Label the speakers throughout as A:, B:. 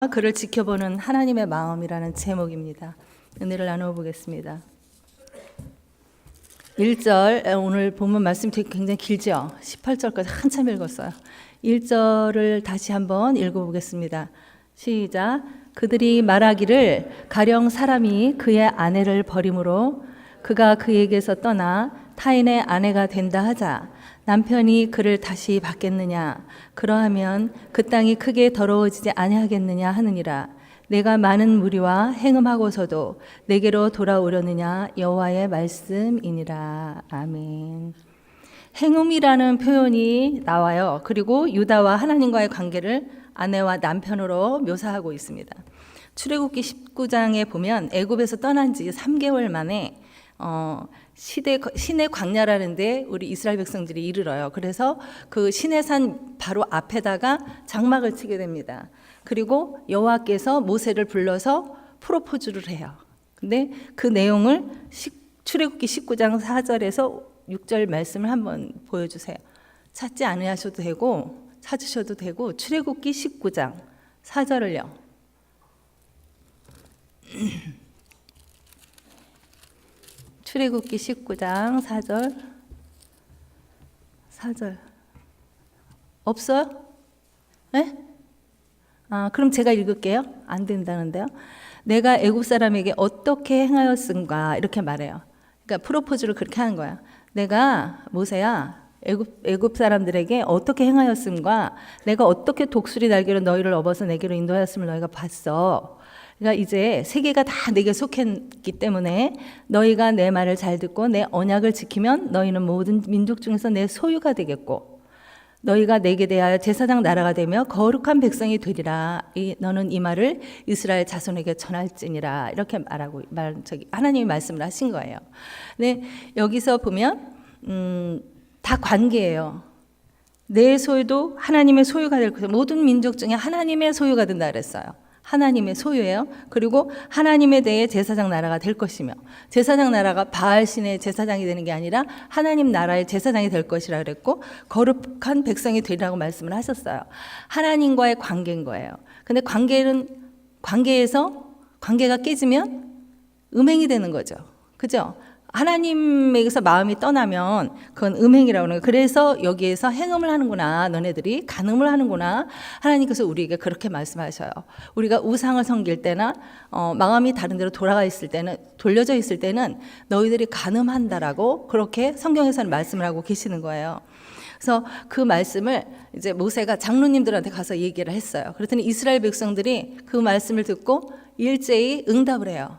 A: 그를 지켜보는 하나님의 마음이라는 제목입니다. 은혜를 나누어 보겠습니다. 1절, 오늘 본문 말씀이 굉장히 길죠? 18절까지 한참 읽었어요. 1절을 다시 한번 읽어보겠습니다. 시작. 그들이 말하기를 가령 사람이 그의 아내를 버림으로 그가 그에게서 떠나 타인의 아내가 된다 하자 남편이 그를 다시 받겠느냐? 그러하면 그 땅이 크게 더러워지지 아니하겠느냐 하느니라. 내가 많은 무리와 행음하고서도 내게로 돌아오려느냐? 여호와의 말씀이니라. 아멘. 행음이라는 표현이 나와요. 그리고 유다와 하나님과의 관계를 아내와 남편으로 묘사하고 있습니다. 출애굽기 19장에 보면 애굽에서 떠난 지 3개월 만에 시내 광야라는데 우리 이스라엘 백성들이 이르러요. 그래서 그 시내산 바로 앞에다가 장막을 치게 됩니다. 그리고 여호와께서 모세를 불러서 프로포즈를 해요. 근데 그 내용을 출애굽기 19장 4절에서 6절 말씀을 한번 보여주세요. 찾지 않으셔도 되고 찾으셔도 되고 출애굽기 19장 4절을요. 출애굽기 19장 4절 없어요? 네? 그럼 제가 읽을게요. 안 된다는데요. 내가 애굽 사람에게 어떻게 행하였은가 이렇게 말해요. 그러니까 프로포즈를 그렇게 하는 거야. 내가 모세야 애굽 사람들에게 어떻게 행하였음과 내가 어떻게 독수리 날개로 너희를 업어서 내게로 인도하였음을 너희가 봤어. 그러니까 이제 세계가 다 내게 속했기 때문에 너희가 내 말을 잘 듣고 내 언약을 지키면 너희는 모든 민족 중에서 내 소유가 되겠고 너희가 내게 대하여 제사장 나라가 되며 거룩한 백성이 되리라. 너는 이 말을 이스라엘 자손에게 전할지니라. 이렇게 하나님이 말씀을 하신 거예요. 근데 여기서 보면 다 관계예요. 내 소유도 하나님의 소유가 될 것이고 모든 민족 중에 하나님의 소유가 된다 그랬어요. 하나님의 소유예요. 그리고 하나님에 대해 제사장 나라가 될 것이며 제사장 나라가 바알 신의 제사장이 되는 게 아니라 하나님 나라의 제사장이 될 것이라 그랬고 거룩한 백성이 되리라고 말씀을 하셨어요. 하나님과의 관계인 거예요. 근데 관계에서 관계가 깨지면 음행이 되는 거죠. 그죠? 하나님에게서 마음이 떠나면 그건 음행이라고 하는 거예요. 그래서 여기에서 행음을 하는구나. 너네들이 간음을 하는구나. 하나님께서 우리에게 그렇게 말씀하셔요. 우리가 우상을 섬길 때나 마음이 다른 데로 돌아가 있을 때는 돌려져 있을 때는 너희들이 간음한다라고 그렇게 성경에서는 말씀을 하고 계시는 거예요. 그래서 그 말씀을 이제 모세가 장로님들한테 가서 얘기를 했어요. 그랬더니 이스라엘 백성들이 그 말씀을 듣고 일제히 응답을 해요.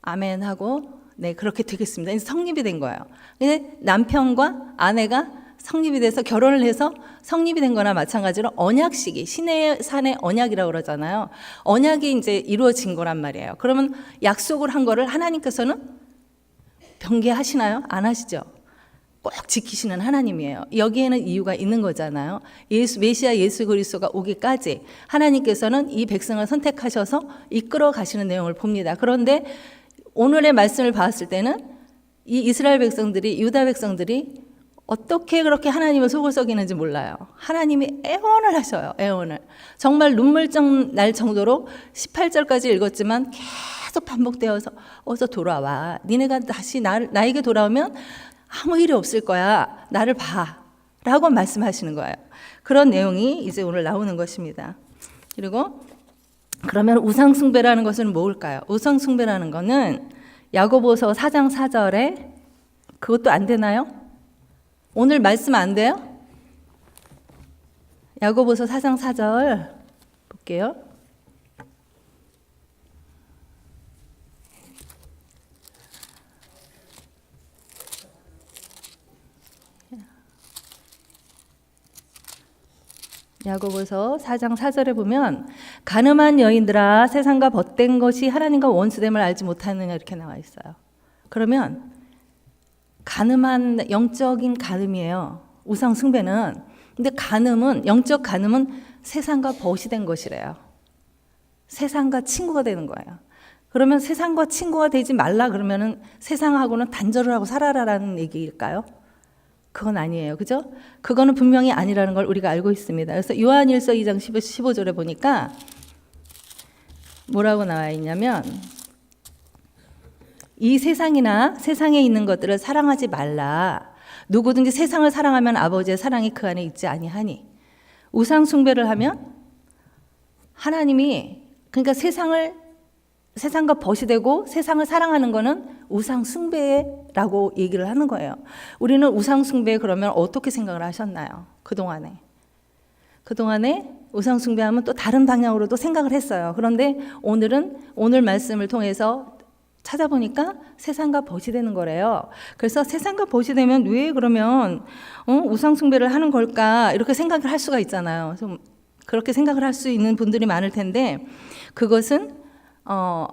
A: 아멘 하고 네, 그렇게 되겠습니다. 성립이 된 거예요. 근데 남편과 아내가 성립이 돼서 결혼을 해서 성립이 된 거나 마찬가지로 언약식이 신의 산의 언약이라고 그러잖아요. 언약이 이제 이루어진 거란 말이에요. 그러면 약속을 한 거를 하나님께서는 변개하시나요? 안 하시죠. 꼭 지키시는 하나님이에요. 여기에는 이유가 있는 거잖아요. 메시아 예수 그리스도가 오기까지 하나님께서는 이 백성을 선택하셔서 이끌어 가시는 내용을 봅니다. 그런데 오늘의 말씀을 봤을 때는 이 이스라엘 백성들이 유다 백성들이 어떻게 그렇게 하나님을 속을 썩이는지 몰라요. 하나님이 애원을 하셔요. 애원을. 정말 눈물정 날 정도로 18절까지 읽었지만 계속 반복되어서 어서 돌아와. 니네가 다시 나에게 돌아오면 아무 일이 없을 거야. 나를 봐. 라고 말씀하시는 거예요. 그런 내용이 이제 오늘 나오는 것입니다. 그리고 그러면 우상숭배라는 것은 뭘까요? 우상숭배라는 것은 야고보서 4장 4절에 그것도 안 되나요? 오늘 말씀 안 돼요? 야고보서 4장 4절 볼게요. 야고보서 4장 4절에 보면 간음한 여인들아 세상과 벗된 것이 하나님과 원수됨을 알지 못하느냐 이렇게 나와 있어요. 그러면 간음한 영적인 간음이에요. 우상 숭배는. 근데 간음은 영적 간음은 세상과 벗이 된 것이래요. 세상과 친구가 되는 거예요. 그러면 세상과 친구가 되지 말라 그러면은 세상하고는 단절을 하고 살아라라는 얘기일까요? 그건 아니에요. 그죠? 그거는 분명히 아니라는 걸 우리가 알고 있습니다. 그래서 요한일서 2장 15절에 보니까 뭐라고 나와 있냐면 이 세상이나 세상에 있는 것들을 사랑하지 말라. 누구든지 세상을 사랑하면 아버지의 사랑이 그 안에 있지 아니하니. 우상 숭배를 하면 하나님이 그러니까 세상과 벗이 되고 세상을 사랑하는 거는 우상 숭배라고 얘기를 하는 거예요. 우리는 우상 숭배 그러면 어떻게 생각을 하셨나요? 그동안에 우상 숭배하면 또 다른 방향으로도 생각을 했어요. 그런데 오늘 말씀을 통해서 찾아보니까 세상과 벗이 되는 거래요. 그래서 세상과 벗이 되면 왜 그러면 우상 숭배를 하는 걸까? 이렇게 생각을 할 수가 있잖아요. 좀 그렇게 생각을 할 수 있는 분들이 많을 텐데 그것은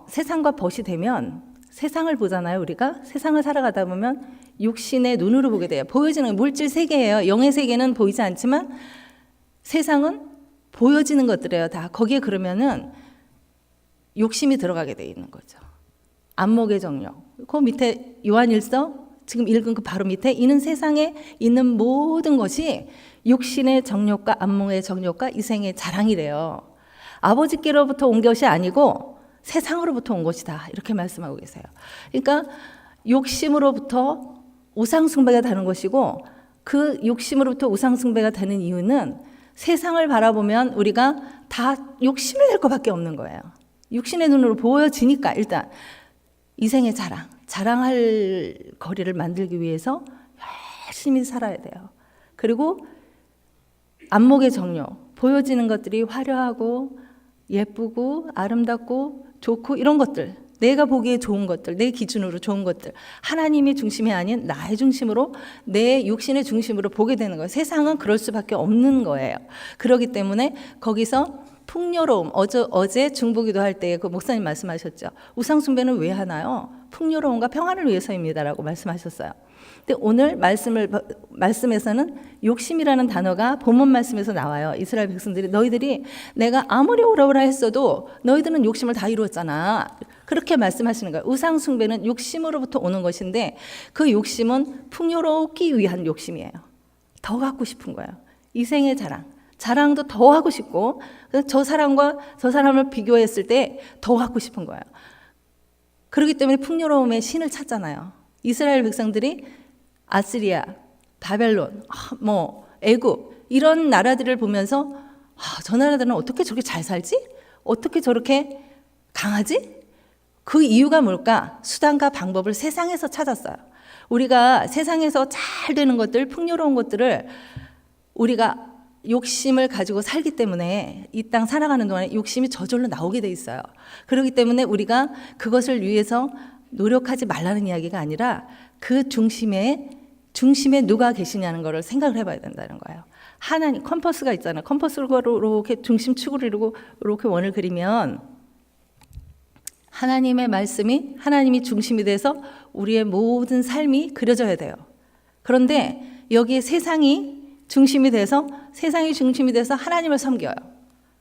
A: 세상과 벗이 되면 세상을 보잖아요. 우리가 세상을 살아가다 보면 육신의 눈으로 보게 돼요. 보여지는 물질 세계예요. 영의 세계는 보이지 않지만 세상은 보여지는 것들이에요. 다 거기에 그러면은 욕심이 들어가게 돼 있는 거죠. 안목의 정욕. 그 밑에 요한일서 지금 읽은 그 바로 밑에 이는 세상에 있는 모든 것이 육신의 정욕과 안목의 정욕과 이생의 자랑이래요. 아버지께로부터 온 것이 아니고 세상으로부터 온 것이다. 이렇게 말씀하고 계세요. 그러니까 욕심으로부터 우상숭배가 되는 것이고 그 욕심으로부터 우상숭배가 되는 이유는 세상을 바라보면 우리가 다 욕심을 낼 것밖에 없는 거예요. 육신의 눈으로 보여지니까 일단 이생의 자랑할 거리를 만들기 위해서 열심히 살아야 돼요. 그리고 안목의 정욕, 보여지는 것들이 화려하고 예쁘고 아름답고 좋고 이런 것들, 내가 보기에 좋은 것들, 내 기준으로 좋은 것들, 하나님의 중심이 아닌 나의 중심으로, 내 육신의 중심으로 보게 되는 거예요. 세상은 그럴 수밖에 없는 거예요. 그렇기 때문에 거기서 풍요로움, 어제 중보기도 할 때 그 목사님 말씀하셨죠. 우상숭배는 왜 하나요? 풍요로움과 평안을 위해서입니다라고 말씀하셨어요. 근데 오늘 말씀에서는 욕심이라는 단어가 본문 말씀에서 나와요. 이스라엘 백성들이 너희들이 내가 아무리 오라오라 했어도 너희들은 욕심을 다 이루었잖아. 그렇게 말씀하시는 거예요. 우상 숭배는 욕심으로부터 오는 것인데 그 욕심은 풍요롭기 위한 욕심이에요. 더 갖고 싶은 거예요. 이생의 자랑도 더 하고 싶고 저 사람과 저 사람을 비교했을 때 더 갖고 싶은 거예요. 그렇기 때문에 풍요로움의 신을 찾잖아요. 이스라엘 백성들이 아스리아, 바벨론, 애굽 이런 나라들을 보면서 저 나라들은 어떻게 저렇게 잘 살지? 어떻게 저렇게 강하지? 그 이유가 뭘까? 수단과 방법을 세상에서 찾았어요. 우리가 세상에서 잘 되는 것들, 풍요로운 것들을 우리가 욕심을 가지고 살기 때문에 이 땅 살아가는 동안에 욕심이 저절로 나오게 돼 있어요. 그렇기 때문에 우리가 그것을 위해서 노력하지 말라는 이야기가 아니라 그 중심에 누가 계시냐는 것을 생각을 해봐야 된다는 거예요. 하나님, 컴퍼스가 있잖아요. 컴퍼스로 이렇게 중심축을 이루고 이렇게 원을 그리면 하나님의 말씀이 하나님이 중심이 돼서 우리의 모든 삶이 그려져야 돼요. 그런데 여기에 세상이 중심이 돼서 하나님을 섬겨요.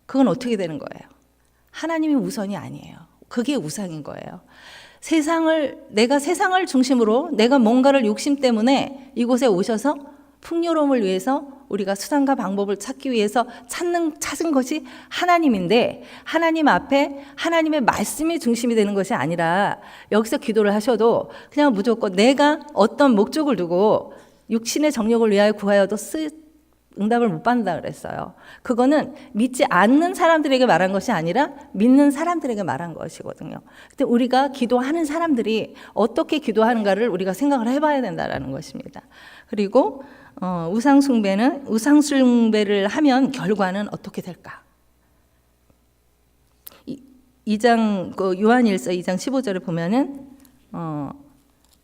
A: 그건 어떻게 되는 거예요? 하나님이 우선이 아니에요. 그게 우상인 거예요. 내가 세상을 중심으로 내가 뭔가를 욕심 때문에 이곳에 오셔서 풍요로움을 위해서 우리가 수단과 방법을 찾기 위해서 찾은 것이 하나님인데 하나님 앞에 하나님의 말씀이 중심이 되는 것이 아니라 여기서 기도를 하셔도 그냥 무조건 내가 어떤 목적을 두고 육신의 정욕을 위하여 구하여도 응답을 못 받는다 그랬어요. 그거는 믿지 않는 사람들에게 말한 것이 아니라 믿는 사람들에게 말한 것이거든요. 근데 우리가 기도하는 사람들이 어떻게 기도하는가를 우리가 생각을 해봐야 된다는 것입니다. 그리고 우상숭배를 하면 결과는 어떻게 될까? 2장 요한일서 2장 15절에 보면은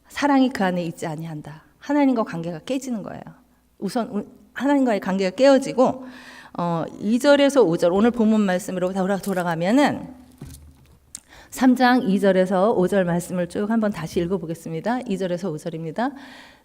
A: 사랑이 그 안에 있지 아니한다. 하나님과 관계가 깨지는 거예요. 우선 하나님과의 관계가 깨어지고 2절에서 5절 오늘 본문 말씀으로 돌아가면은 3장 2절에서 5절 말씀을 쭉 한번 다시 읽어보겠습니다. 2절에서 5절입니다.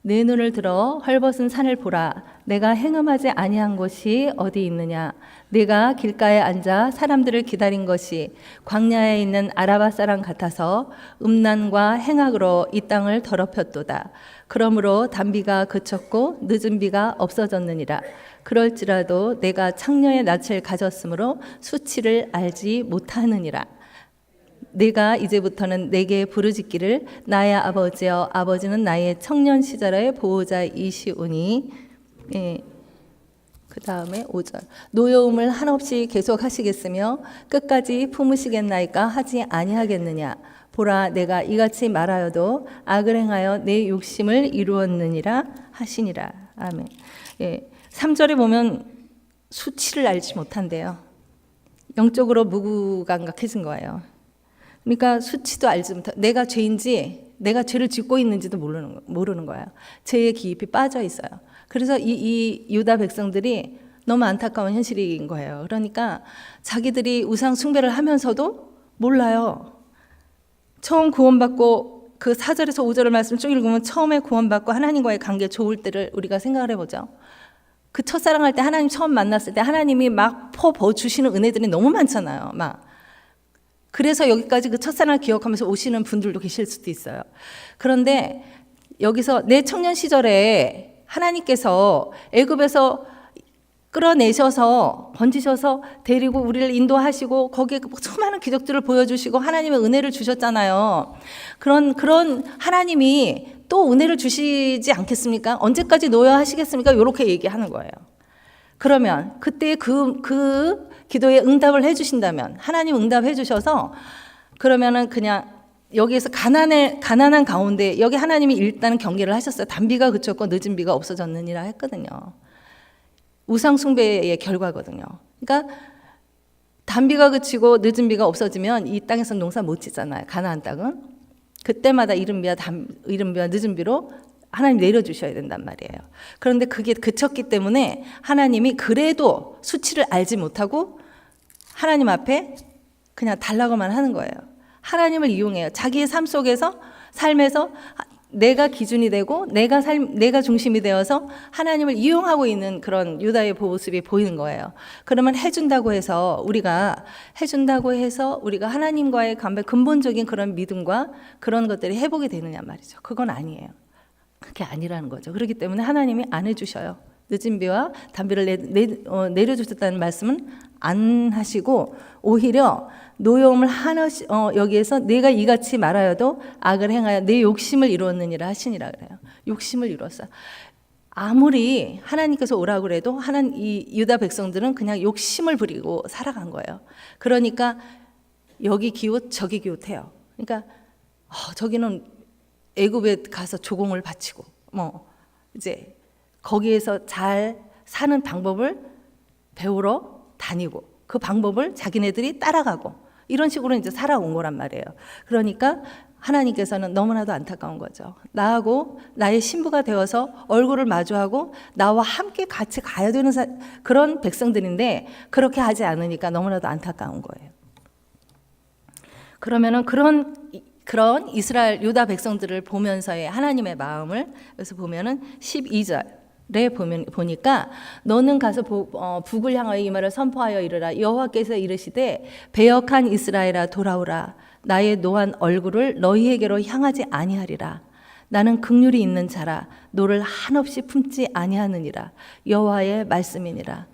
A: 내 눈을 들어 헐벗은 산을 보라. 내가 행음하지 아니한 곳이 어디 있느냐. 내가 길가에 앉아 사람들을 기다린 것이 광야에 있는 아라바 사람 같아서 음란과 행악으로 이 땅을 더럽혔도다. 그러므로 단비가 그쳤고 늦은 비가 없어졌느니라. 그럴지라도 내가 창녀의 낯을 가졌으므로 수치를 알지 못하느니라. 내가 이제부터는 내게 부르짖기를 나의 아버지여 아버지는 나의 청년 시절의 보호자이시오니. 예. 그 다음에 5절 노여움을 한없이 계속 하시겠으며 끝까지 품으시겠나이까 하지 아니하겠느냐. 보라 내가 이같이 말하여도 악을 행하여 내 욕심을 이루었느니라 하시니라. 아멘. 예. 3절에 보면 수치를 알지 못한대요. 영적으로 무감각해진 거예요. 그러니까 수치도 알지 못하고 내가 죄인지 내가 죄를 짓고 있는지도 모르는 거예요. 죄에 깊이 빠져 있어요. 그래서 이 유다 백성들이 너무 안타까운 현실인 거예요. 그러니까 자기들이 우상 숭배를 하면서도 몰라요. 처음 구원받고 그 4절에서 5절의 말씀을 쭉 읽으면 처음에 구원받고 하나님과의 관계 좋을 때를 우리가 생각을 해보죠. 그 첫사랑할 때 하나님 처음 만났을 때 하나님이 막 퍼부어 주시는 은혜들이 너무 많잖아요. 막 그래서 여기까지 그 첫사랑을 기억하면서 오시는 분들도 계실 수도 있어요. 그런데 여기서 내 청년 시절에 하나님께서 애굽에서 끌어내셔서 건지셔서 데리고 우리를 인도하시고 거기에 수많은 기적들을 보여주시고 하나님의 은혜를 주셨잖아요. 그런 하나님이 또 은혜를 주시지 않겠습니까? 언제까지 놓여야 하시겠습니까? 이렇게 얘기하는 거예요. 그러면 그때 그 기도에 응답을 해주신다면 하나님 응답해 주셔서 그러면은 그냥 여기에서 가난한 가운데 여기 하나님이 일단은 경계를 하셨어요. 단비가 그쳤고 늦은 비가 없어졌느니라 했거든요. 우상 숭배의 결과거든요. 그러니까 단비가 그치고 늦은 비가 없어지면 이 땅에서 농사 못 짓잖아요. 가나안 땅은 그때마다 이른 비와 늦은 비로 하나님 내려주셔야 된단 말이에요. 그런데 그게 그쳤기 때문에 하나님이 그래도 수치를 알지 못하고 하나님 앞에 그냥 달라고만 하는 거예요. 하나님을 이용해요. 자기의 삶에서 내가 기준이 되고 내가 중심이 되어서 하나님을 이용하고 있는 그런 유다의 모습이 보이는 거예요. 그러면 우리가 해준다고 해서 우리가 하나님과의 근본적인 그런 믿음과 그런 것들이 회복이 되느냐 말이죠. 그건 아니에요. 그게 아니라는 거죠. 그렇기 때문에 하나님이 안 해주셔요. 늦은 비와 단비를 내려주셨다는 말씀은 안 하시고 오히려 노여움을 여기에서 내가 이같이 말하여도 악을 행하여 내 욕심을 이루었느니라 하시니라 그래요. 욕심을 이루었어요. 아무리 하나님께서 오라고 그래도 이 유다 백성들은 그냥 욕심을 부리고 살아간 거예요. 그러니까 여기 기웃 저기 기웃해요. 그러니까 저기는 애굽에 가서 조공을 바치고 이제 거기에서 잘 사는 방법을 배우러 다니고 그 방법을 자기네들이 따라가고 이런 식으로 이제 살아온 거란 말이에요. 그러니까 하나님께서는 너무나도 안타까운 거죠. 나하고 나의 신부가 되어서 얼굴을 마주하고 나와 함께 같이 가야 되는 그런 백성들인데 그렇게 하지 않으니까 너무나도 안타까운 거예요. 그러면은 그런 이스라엘 유다 백성들을 보면서의 하나님의 마음을 여기서 보면은 12절에 보니까 너는 가서 북을 향하여 이 말을 선포하여 이르라. 여호와께서 이르시되 배역한 이스라엘아 돌아오라. 나의 노한 얼굴을 너희에게로 향하지 아니하리라. 나는 긍휼이 있는 자라. 너를 한없이 품지 아니하느니라. 여호와의 말씀이니라.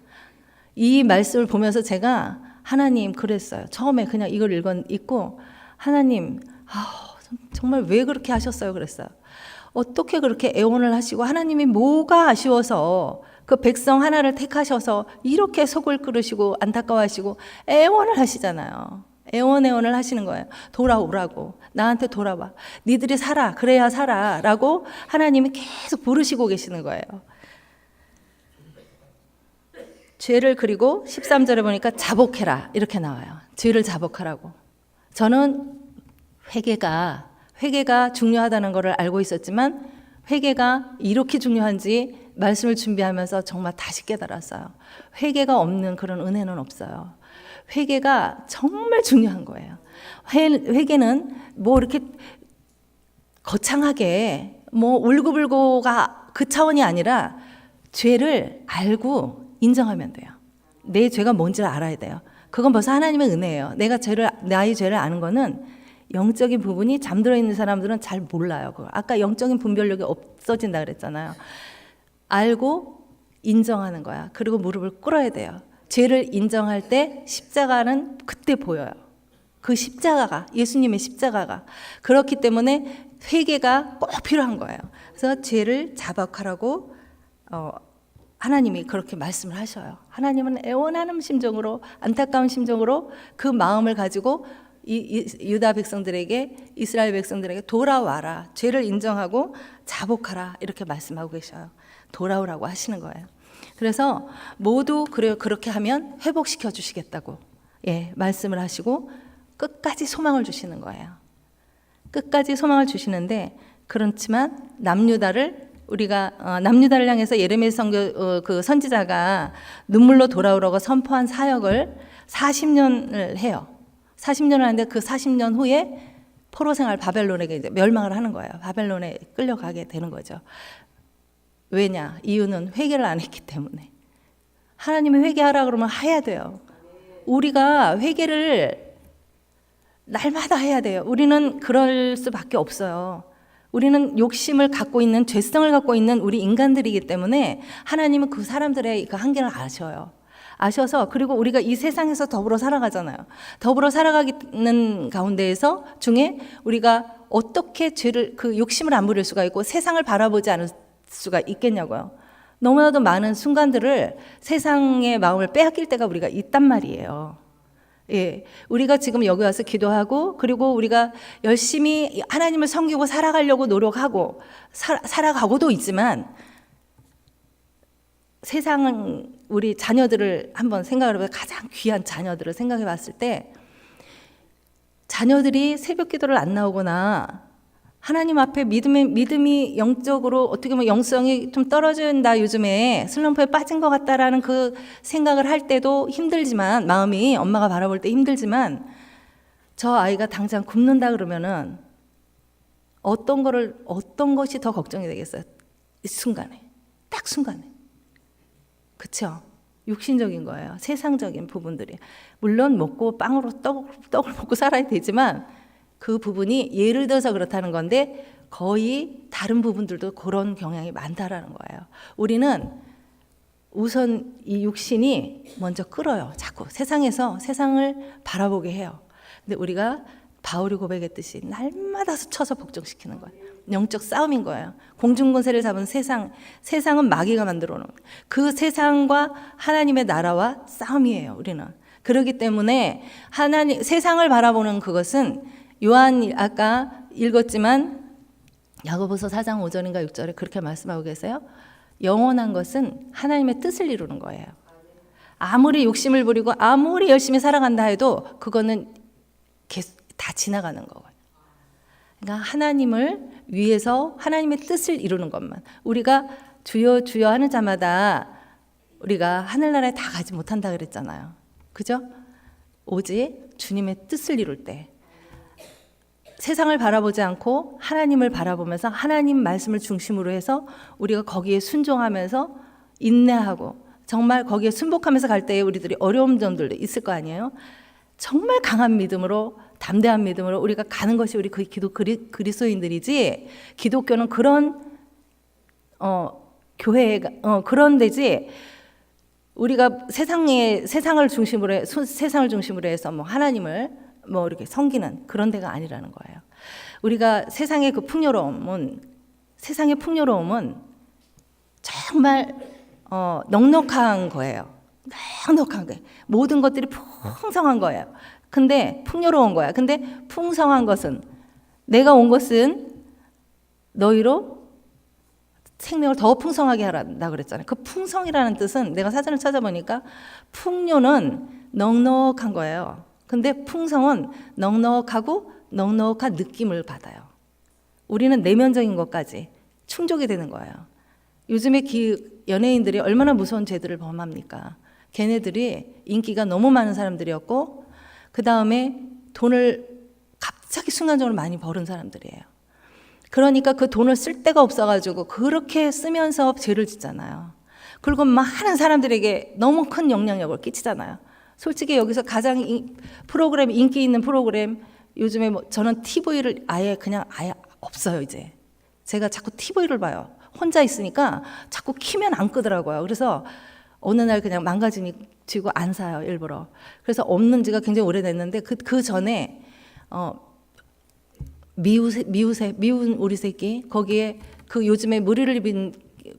A: 이 말씀을 보면서 제가 하나님 그랬어요. 처음에 그냥 이걸 읽고 하나님 정말 왜 그렇게 하셨어요? 그랬어요. 어떻게 그렇게 애원을 하시고 하나님이 뭐가 아쉬워서 그 백성 하나를 택하셔서 이렇게 속을 끓으시고 안타까워하시고 애원을 하시잖아요. 애원을 하시는 거예요. 돌아오라고. 나한테 돌아와. 니들이 살아. 그래야 살아. 라고 하나님이 계속 부르시고 계시는 거예요. 죄를 그리고 13절에 보니까 자복해라. 이렇게 나와요. 죄를 자복하라고. 저는 회개가 중요하다는 것을 알고 있었지만 회개가 이렇게 중요한지 말씀을 준비하면서 정말 다시 깨달았어요. 회개가 없는 그런 은혜는 없어요. 회개가 정말 중요한 거예요. 회개는 이렇게 거창하게 울고불고가 그 차원이 아니라 죄를 알고 인정하면 돼요. 내 죄가 뭔지를 알아야 돼요. 그건 벌써 하나님의 은혜예요. 나의 죄를 아는 거는 영적인 부분이 잠들어 있는 사람들은 잘 몰라요. 아까 영적인 분별력이 없어진다 그랬잖아요. 알고 인정하는 거야. 그리고 무릎을 꿇어야 돼요. 죄를 인정할 때 십자가는 그때 보여요. 그 십자가가, 예수님의 십자가가. 그렇기 때문에 회개가 꼭 필요한 거예요. 그래서 죄를 자박하라고 하나님이 그렇게 말씀을 하셔요. 하나님은 애원하는 심정으로, 안타까운 심정으로 그 마음을 가지고 유다 백성들에게, 이스라엘 백성들에게 돌아와라, 죄를 인정하고 자복하라, 이렇게 말씀하고 계셔요. 돌아오라고 하시는 거예요. 그래서 모두 그래요, 그렇게 하면 회복시켜 주시겠다고 말씀을 하시고 끝까지 소망을 주시는 거예요. 끝까지 소망을 주시는데, 그렇지만 남유다를 우리가 남유다를 향해서 예레미야 그 선지자가 눈물로 돌아오라고 선포한 사역을 40년을 해요. 40년을 하는데 그 40년 후에 포로 생활 바벨론에게 이제 멸망을 하는 거예요. 바벨론에 끌려가게 되는 거죠. 왜냐? 이유는 회개를 안 했기 때문에. 하나님이 회개하라 그러면 해야 돼요. 우리가 회개를 날마다 해야 돼요. 우리는 그럴 수밖에 없어요. 우리는 욕심을 갖고 있는, 죄성을 갖고 있는 우리 인간들이기 때문에 하나님은 그 사람들의 그 한계를 아셔서, 그리고 우리가 이 세상에서 더불어 살아가잖아요. 더불어 살아가는 가운데에서 중에 우리가 어떻게 죄를, 그 욕심을 안 부릴 수가 있고 세상을 바라보지 않을 수가 있겠냐고요. 너무나도 많은 순간들을 세상의 마음을 빼앗길 때가 우리가 있단 말이에요. 우리가 지금 여기 와서 기도하고, 그리고 우리가 열심히 하나님을 섬기고 살아가려고 노력하고 살아가고도 있지만, 세상은 우리 자녀들을 한번 생각을 해보면, 가장 귀한 자녀들을 생각해 봤을 때, 자녀들이 새벽 기도를 안 나오거나 하나님 앞에 믿음이 영적으로 어떻게 보면 영성이 좀 떨어진다, 요즘에 슬럼프에 빠진 것 같다라는 그 생각을 할 때도 힘들지만, 마음이 엄마가 바라볼 때 힘들지만, 저 아이가 당장 굶는다 그러면은 어떤 것이 더 걱정이 되겠어요? 이 순간에, 딱 순간에. 그렇죠? 육신적인 거예요. 세상적인 부분들이. 물론 먹고 빵으로 떡을 먹고 살아야 되지만, 그 부분이 예를 들어서 그렇다는 건데, 거의 다른 부분들도 그런 경향이 많다라는 거예요. 우리는 우선 이 육신이 먼저 끌어요. 자꾸 세상을 바라보게 해요. 근데 우리가 바울이 고백했듯이 날마다 스쳐서 복종시키는 거예요. 영적 싸움인 거예요. 공중권세를 잡은 세상은 마귀가 만들어 놓은, 그 세상과 하나님의 나라와 싸움이에요. 우리는. 그렇기 때문에 세상을 바라보는 그것은, 요한 아까 읽었지만 야고보서 4장 5절인가 6절에 그렇게 말씀하고 계세요. 영원한 것은 하나님의 뜻을 이루는 거예요. 아무리 욕심을 부리고 아무리 열심히 살아간다 해도 그거는 다 지나가는 거예요. 그러니까 하나님을 위해서 하나님의 뜻을 이루는 것만. 우리가 주여 주여 하는 자마다 우리가 하늘나라에 다 가지 못한다 그랬잖아요. 그죠? 오직 주님의 뜻을 이룰 때, 세상을 바라보지 않고 하나님을 바라보면서 하나님 말씀을 중심으로 해서 우리가 거기에 순종하면서 인내하고 정말 거기에 순복하면서 갈 때에 우리들이 어려운 점들도 있을 거 아니에요. 정말 강한 믿음으로, 담대한 믿음으로 우리가 가는 것이 우리 그리스도인들이지, 기독교는 그런 교회가 그런 데지, 우리가 세상을 중심으로 해서 뭐 하나님을 뭐 이렇게 섬기는 그런 데가 아니라는 거예요. 우리가 세상의 풍요로움은 정말 넉넉한 거예요. 넉넉한 게, 모든 것들이 풍성한 거예요. 근데 풍요로운 거야. 근데 풍성한 것은, 내가 온 것은 너희로 생명을 더 풍성하게 하란다 그랬잖아요. 그 풍성이라는 뜻은, 내가 사전을 찾아보니까 풍요는 넉넉한 거예요. 근데 풍성은 넉넉하고 넉넉한 느낌을 받아요. 우리는 내면적인 것까지 충족이 되는 거예요. 요즘에 연예인들이 얼마나 무서운 죄들을 범합니까? 걔네들이 인기가 너무 많은 사람들이었고, 그 다음에 돈을 갑자기 순간적으로 많이 벌은 사람들이에요. 그러니까 그 돈을 쓸 데가 없어가지고 그렇게 쓰면서 죄를 짓잖아요. 그리고 많은 사람들에게 너무 큰 영향력을 끼치잖아요. 솔직히 여기서 가장 인기 있는 프로그램, 요즘에 저는 TV를 아예 없어요. 이제 제가 자꾸 TV를 봐요. 혼자 있으니까 자꾸 키면 안 끄더라고요. 그래서 어느 날 그냥 망가지니 쥐고 안 사요, 일부러. 그래서 없는 지가 굉장히 오래됐는데 그 전에 미운 우리 새끼, 거기에 그 요즘에 머리를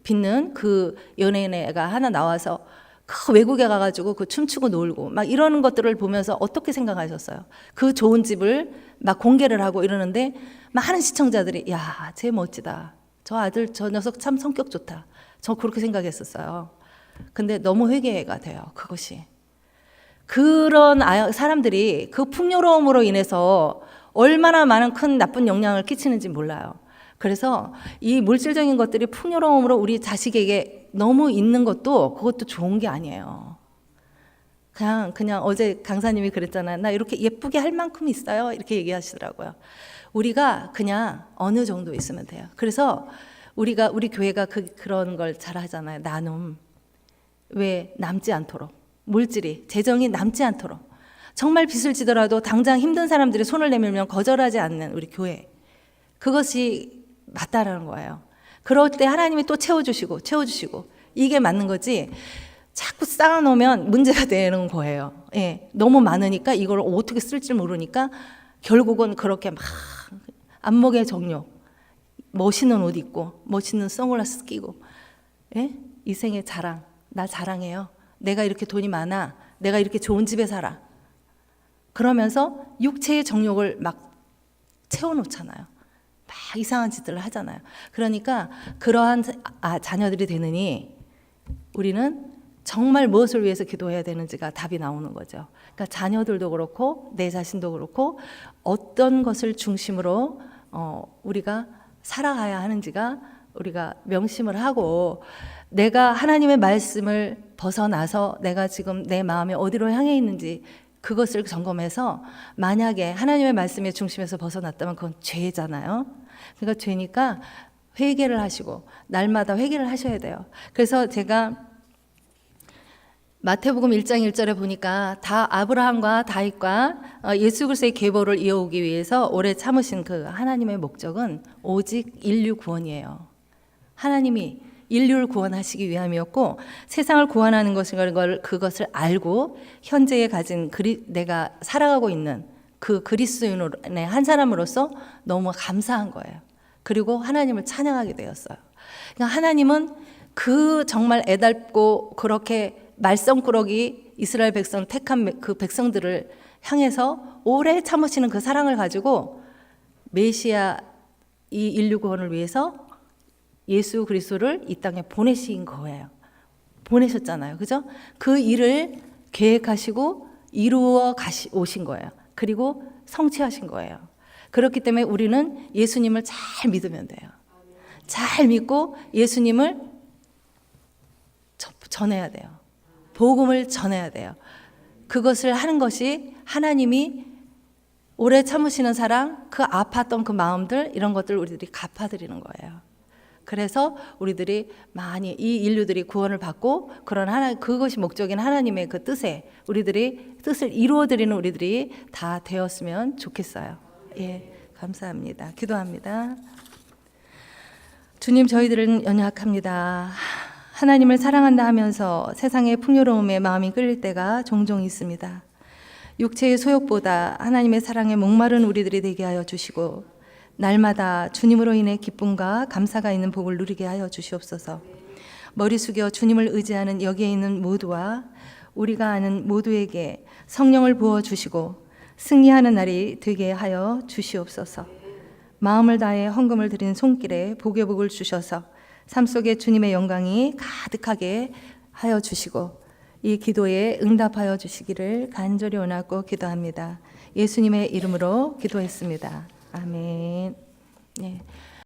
A: 빗는 그 연예인 애가 하나 나와서 그 외국에 가가지고 그 춤추고 놀고 막 이러는 것들을 보면서 어떻게 생각하셨어요? 그 좋은 집을 막 공개를 하고 이러는데 많은 시청자들이 야, 쟤 멋지다. 저 아들, 저 녀석 참 성격 좋다. 저 그렇게 생각했었어요. 근데 너무 회개가 돼요, 그것이. 그런 사람들이 그 풍요로움으로 인해서 얼마나 많은 큰 나쁜 영향을 끼치는지 몰라요. 그래서 이 물질적인 것들이 풍요로움으로 우리 자식에게 너무 있는 것도 그것도 좋은 게 아니에요. 그냥 어제 강사님이 그랬잖아요. 나 이렇게 예쁘게 할 만큼 있어요. 이렇게 얘기하시더라고요. 우리가 그냥 어느 정도 있으면 돼요. 그래서 우리 교회가 그런 걸 잘 하잖아요. 나눔. 왜 남지 않도록. 물질이, 재정이 남지 않도록. 정말 빚을 지더라도 당장 힘든 사람들이 손을 내밀면 거절하지 않는 우리 교회. 그것이 맞다라는 거예요. 그럴 때 하나님이 또 채워주시고 이게 맞는 거지. 자꾸 쌓아놓으면 문제가 되는 거예요. 예, 너무 많으니까 이걸 어떻게 쓸지 모르니까 결국은 그렇게 막 안목의 정욕, 멋있는 옷 입고 멋있는 선글라스 끼고, 예? 이 생의 자랑, 나 자랑해요. 내가 이렇게 돈이 많아, 내가 이렇게 좋은 집에 살아. 그러면서 육체의 정욕을 막 채워놓잖아요. 막 이상한 짓들을 하잖아요. 그러니까 그러한 자녀들이 되느니 우리는 정말 무엇을 위해서 기도해야 되는지가 답이 나오는 거죠. 그러니까 자녀들도 그렇고 내 자신도 그렇고 어떤 것을 중심으로 우리가 살아가야 하는지가 우리가 명심을 하고, 내가 하나님의 말씀을 벗어나서 내가 지금 내 마음이 어디로 향해 있는지 그것을 점검해서, 만약에 하나님의 말씀의 중심에서 벗어났다면 그건 죄잖아요. 그러니까 죄니까 회개를 하시고 날마다 회개를 하셔야 돼요. 그래서 제가 마태복음 1장 1절에 보니까 다 아브라함과 다윗과 예수 그리스도의 계보를 이어오기 위해서 오래 참으신 그 하나님의 목적은 오직 인류 구원이에요. 하나님이 인류를 구원하시기 위함이었고, 세상을 구원하는 그것을 알고 현재에 가진 내가 살아가고 있는 그 그리스도인의 한 사람으로서 너무 감사한 거예요. 그리고 하나님을 찬양하게 되었어요. 그러니까 하나님은 그 정말 애달고 그렇게 말썽꾸러기 이스라엘 백성 택한 그 백성들을 향해서 오래 참으시는 그 사랑을 가지고 메시아 이 인류 구원을 위해서 예수 그리스도를 이 땅에 보내신 거예요. 보내셨잖아요. 그죠? 그 일을 계획하시고 이루어 오신 거예요. 그리고 성취하신 거예요. 그렇기 때문에 우리는 예수님을 잘 믿으면 돼요. 잘 믿고 예수님을 전해야 돼요. 복음을 전해야 돼요. 그것을 하는 것이 하나님이 오래 참으시는 사랑, 그 아팠던 그 마음들, 이런 것들을 우리들이 갚아드리는 거예요. 그래서 우리들이 많이 이 인류들이 구원을 받고 그런 그것이 목적인 하나님의 그 뜻에 우리들이 뜻을 이루어드리는 우리들이 다 되었으면 좋겠어요. 예, 감사합니다. 기도합니다. 주님, 저희들은 연약합니다. 하나님을 사랑한다 하면서 세상의 풍요로움에 마음이 끌릴 때가 종종 있습니다. 육체의 소욕보다 하나님의 사랑에 목마른 우리들이 되게 하여 주시고, 날마다 주님으로 인해 기쁨과 감사가 있는 복을 누리게 하여 주시옵소서. 머리 숙여 주님을 의지하는 여기에 있는 모두와 우리가 아는 모두에게 성령을 부어주시고 승리하는 날이 되게 하여 주시옵소서. 마음을 다해 헌금을 드린 손길에 복의 복을 주셔서 삶 속에 주님의 영광이 가득하게 하여 주시고 이 기도에 응답하여 주시기를 간절히 원하고 기도합니다. 예수님의 이름으로 기도했습니다. 아멘. 네.